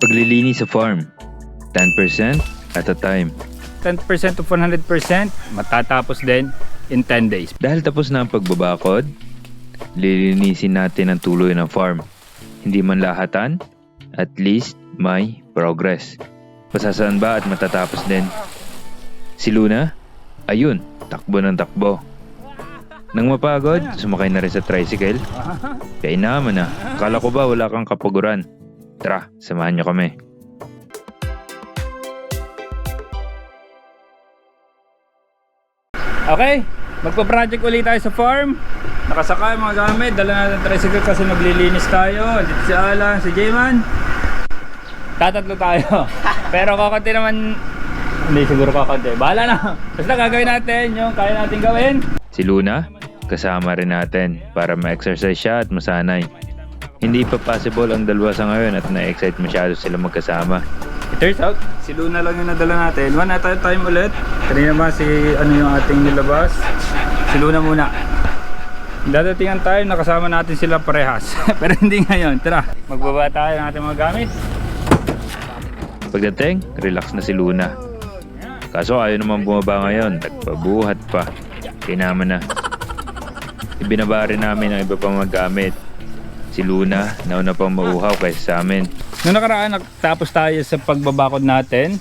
Paglilinis sa farm, 10% at a time. 10% to 100% matatapos din in 10 days. Dahil tapos na ang pagbabakod, lilinisin natin ang tuloy ng farm. Hindi man lahatan, at least may progress. Pasasaan ba at matatapos din? Si Luna? Ayun, takbo ng takbo. Nang mapagod, sumakay na rin sa tricycle. Kainaman na. Akala ko ba wala kang kapaguran? Tara, samahan niyo kami. Okay, magpa-project ulit tayo sa farm. Nakasakay mga gamit, dala natin tricycle kasi maglilinis tayo. Dito si Alan, si Jayman. Tatatlo tayo. Pero kakanti naman, hindi siguro kakanti. Bahala na. Basta gagawin natin yung kaya natin gawin. Si Luna, kasama rin natin para ma-exercise siya at masanay. Hindi pa possible ang dalawa sa ngayon at na-excite masyado sila magkasama. It turns out, si Luna lang yung nadala natin. One at a time ulit. Kanina ba si yung ating nilabas? Si Luna muna. Dadating ang time nakasama natin sila parehas. Pero hindi ngayon. Tara, magbaba tayo ng ating mga gamit. Pagdating, relax na si Luna. Kaso ayaw naman bumaba ngayon. Nagpabuhat pa. Kinaman na. Ibinaba rin namin ang iba pang mga gamit. Si Luna, nauna pang mauhaw kaysa sa amin. Noong nakaraan, tapos tayo sa pagbabakod natin.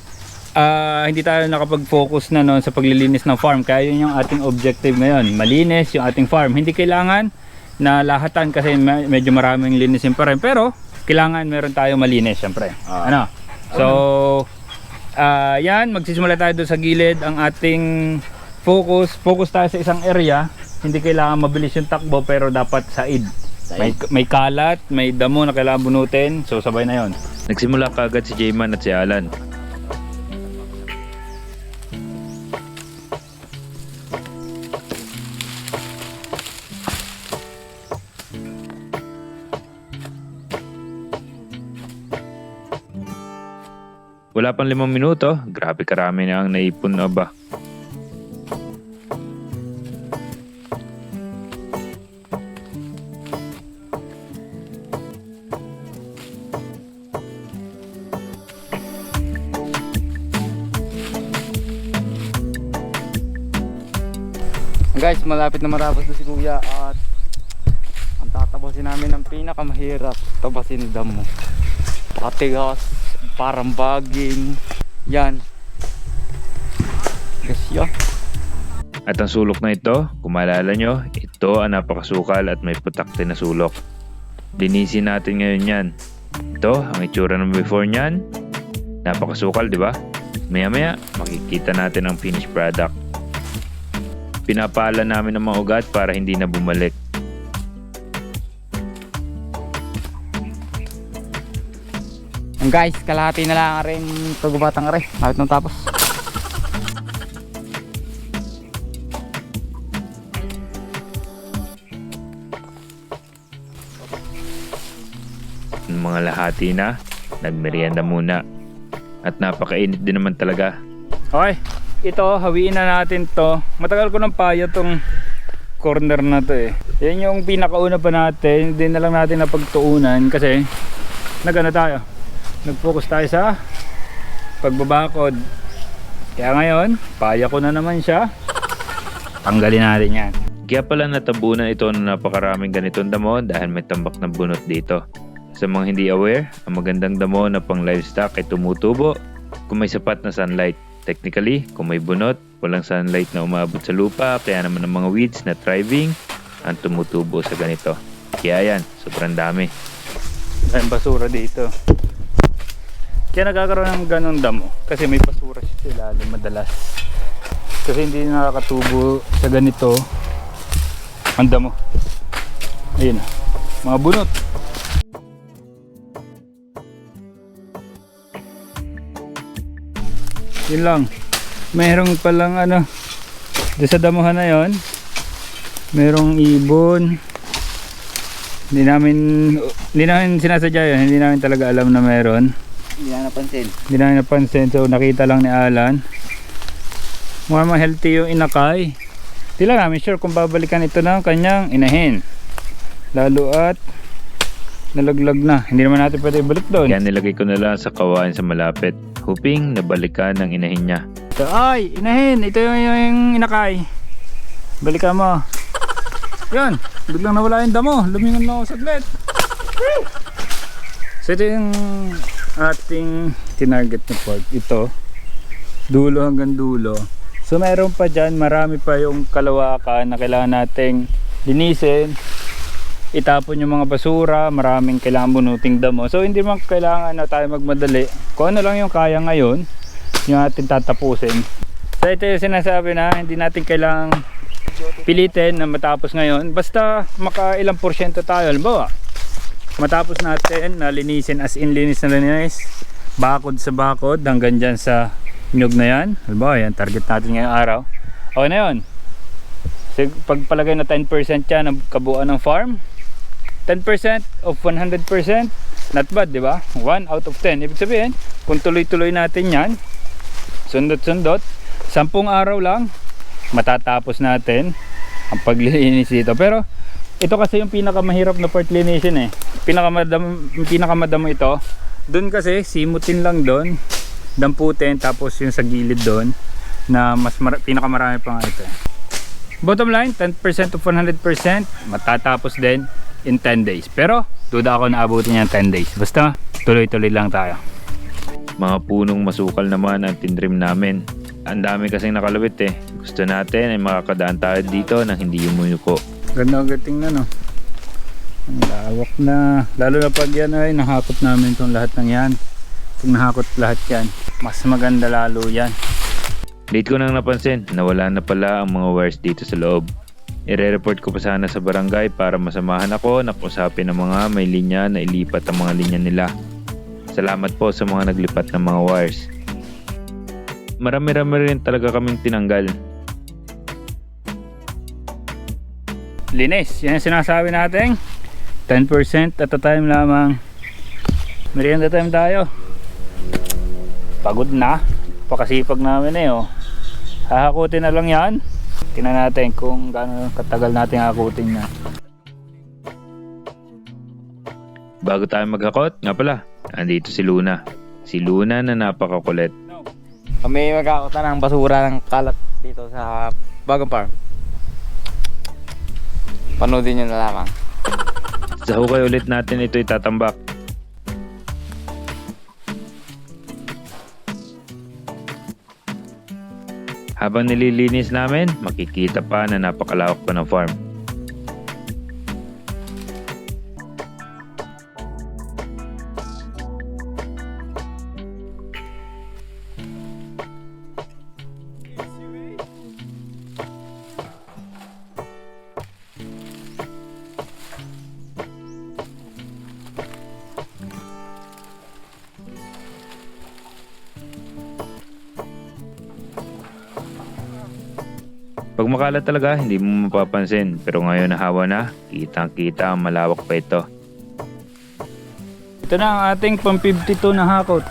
Hindi tayo nakapag-focus na noon sa paglilinis ng farm. Kaya yun yung ating objective ngayon. Malinis yung ating farm. Hindi kailangan na lahatan kasi medyo maraming linisin pa rin. Pero, kailangan meron tayo malinis syempre. So, yan. Magsisimula tayo doon sa gilid. Ang ating focus tayo sa isang area. Hindi kailangan mabilis yung takbo pero dapat said. May kalat, may damo na kailangan bunutin. So sabay na yon. Nagsimula kaagad si Jayman at si Alan. Wala pang 5 minuto, grabe karami na ang naipon na ba. Guys, malapit na matapos na si Kuya at ang tatapusin namin ng pinakamahirap, tabasin ng damo. Patigas, parang baging. Yan. Guys, yan. At ang sulok na ito, kung maalala nyo, ito ang napakasukal at may putakte na sulok. Linisin natin ngayon yan. Ito, ang itsura ng before nyan. Napakasukal, di ba? Maya-maya, makikita natin ang finished product. Pinapala namin ang mga ugat para hindi na bumalik. And guys, kalahati na lang rin pagubatang rin. Bakit nang tapos? Yung mga lahati na, nagmerienda muna. At napakainit din naman talaga. Okay, ito hawiin na natin to. Matagal ko nang paya tong corner na to eh. Yan yung pinakauna pa natin. Hindi na lang natin napagtuunan kasi nag-focus tayo sa pagbabakod. Kaya ngayon, paya ko na naman siya. Tanggalin natin yan. Kaya pala natabunan ito ng napakaraming ganitong damo dahil may tambak na bunot dito. Sa mga hindi aware, ang magandang damo na pang livestock ay tumutubo kung may sapat na sunlight. Technically, kung may bunot, walang sunlight na umabot sa lupa, kaya naman ang mga weeds na thriving ang tumutubo sa ganito. Kaya yan, sobrang dami. May basura dito. Kaya nagkakaroon ng ganong damo kasi may basura siya sa ilalim madalas. Kasi hindi nakakatubo sa ganito ang damo. Ayun, mga bunot. Yun lang. Merong palang doon sa damuhan na yon, merong ibon. Hindi namin sinasadya yun. Hindi namin talaga alam na meron. Hindi na napansin. Hindi namin napansin. So nakita lang ni Alan. Mukhang healthy yung inakay. Hindi lang namin sure kung babalikan ito ng kanyang inahin. Lalo at nalaglag na. Hindi naman natin pwede ibalik doon. Kaya nilagay ko na lang sa kawain sa malapit, hoping na balikan ng inahin niya. So, ay, inahin, ito yung inakay. Balikan mo. Yan, biglang nawala yung damo. Lumingon na ako saglit. So ito yung ating tinarget na part. Ito, dulo hanggang dulo. So mayroon pa dyan, marami pa yung kalawakan na kailangan nating linisin. Itapon yung mga basura, maraming kailangan bunuting damo. So hindi man kailangan na tayo magmadali. Kung ano lang yung kaya ngayon, yung ating tatapusin. So ito yung sinasabi na hindi natin kailangang pilitin na matapos ngayon. Basta maka ilang porsyento tayo. Halimbawa, matapos natin na linisin, as in linis na linis, bakod sa bakod hanggang dyan sa nyug na yan. Halimbawa yan, target natin ngayong araw. Okay na yun. So, pagpalagay na 10% yan ng kabuuan ng farm, 10% of 100%, not bad, di ba? 1 out of 10. Ibig sabihin, kung tuloy-tuloy natin yan, sundot-sundot, 10 araw lang matatapos natin ang paglilinis dito. Pero ito kasi yung pinakamahirap na part linisin eh. Pinakamadamo ito. Doon kasi simutin lang doon, damputin, tapos yung sa gilid doon na mas pinakamarami pa nga ito. Bottom line, 10% of 100% matatapos din in 10 days. Pero duda ako na abutin niya 10 days. Basta tuloy-tuloy lang tayo. Mga punong masukal naman ang tinrim namin. Ang dami kasing nakalawit eh. Gusto natin ay makakadaan tayo dito nang hindi yumuyuko. Ganda ang tingnan, no? Ang lawak na. Lalo na pag yan ay nahakot namin itong lahat ng yan. Kung nahakot lahat yan, mas maganda lalo yan. Late ko nang napansin na wala na pala ang mga wires dito sa loob. Ire-report ko pa sana sa barangay para masamahan ako na kusapin ng mga may linya na ilipat ang mga linya nila. Salamat po sa mga naglipat ng mga wires. Marami-rami rin talaga kaming tinanggal. Linis, yan ang sinasabi natin. 10% at a time lamang. Merienda time tayo. Pagod na. Pakasipag namin eh, oh. Hahakutin na lang yan. Tingnan natin kung gaano katagal natin hakutin na. Bago tayo maghakot, nga pala, andito si Luna. Si Luna na napakakulit. Kami magkakota ng basura ng kalat dito sa Bagong Farm. Panoodin nyo na lamang. Sa hukay ulit natin ito itatambak. Habang nililinis namin, makikita pa na napakalawak pa ng farm. Pag makalat talaga, hindi mo mapapansin. Pero ngayon na hawa na, kitang-kita ang malawak pa ito. Ito na ang ating pang 52 na hakot.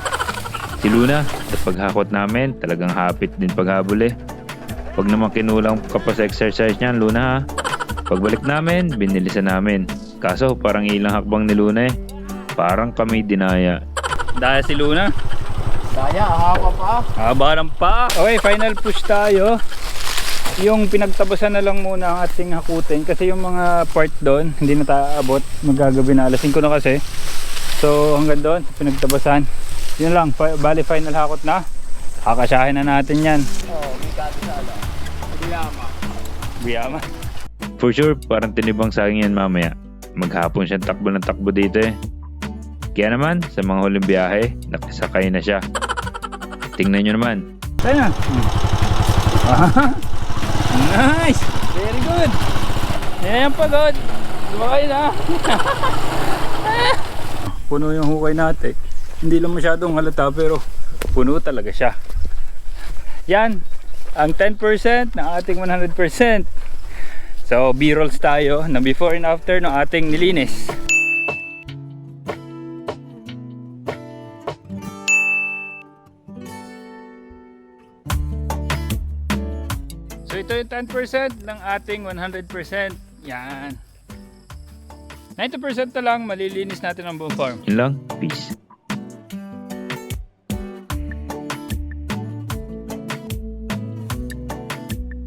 Si Luna, sa paghakot namin, talagang hapit din paghabol eh. Pag naman kinulang ka pa sa exercise niyan, Luna ha. Pagbalik namin, binilisan namin. Kaso parang ilang hakbang ni Luna eh. Parang kami dinaya. Dahil si Luna. Kaya, haba pa. Haba ng pa. Okay, final push tayo. Yung pinagtabasan na lang muna ang ating hakutin kasi yung mga part doon hindi na tayo abot, magagabi na, alas 5 na kasi. So hanggang doon pinagtabasan, yun lang, bali final hakot na, kakasyahin na natin yan. Biyama. For sure, parang tinibang sa akin yan mamaya. Maghapon siyang takbo ng takbo dito eh. Kaya naman, sa mga huling biyahe, nakasakay na siya. Tingnan nyo naman. Tayo na. Nice! Very good! Yan yung pagod! Sumakay na! Puno yung hukay natin. Hindi lang masyadong halata pero puno talaga siya. Yan! Ang 10% ng ating 100%. So B-rolls tayo na before and after ng ating nilinis. So ito yung 10% ng ating 100%. Yan. 90% na lang, malilinis natin ang buong farm. Yun lang. Peace.